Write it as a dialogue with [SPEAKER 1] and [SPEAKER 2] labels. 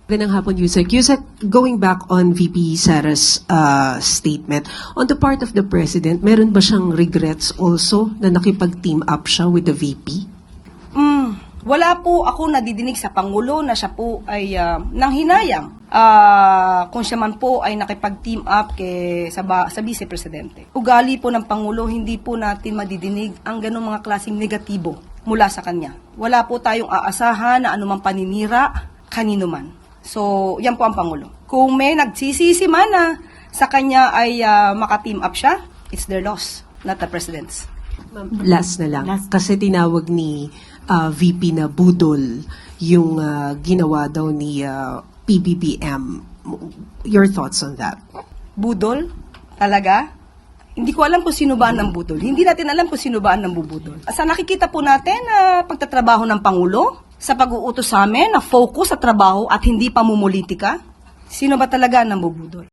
[SPEAKER 1] Magandang hapon, Yusek. Yusek, going back on VP Sara's statement, on the part of the President, meron ba siyang regrets also na nakipag-team up siya with the VP?
[SPEAKER 2] Wala po ako nadidinig sa Pangulo na siya po ay nanghinayang kung siya man po ay nakipag-team up sa Vice Presidente. Ugali po ng Pangulo, hindi po natin madidinig ang ganong mga klaseng negatibo mula sa kanya. Wala po tayong aasahan na anumang paninira kanino man. So, yan po ang Pangulo. Kung may nagsisisi man na sa kanya ay maka-team up siya, it's their loss, not the President's.
[SPEAKER 1] Last na lang. Kasi tinawag ni VP na budol yung ginawa daw ni PBBM. Your thoughts on that?
[SPEAKER 2] Budol? Talaga? Hindi ko alam kung sino ba ang budol. Hindi natin alam kung sino ba ang nambubudol. Sa nakikita po natin na pagtatrabaho ng Pangulo, sa pag-uutos sa amin na focus sa trabaho at hindi pamumulitika, sino ba talaga ang nambubudol?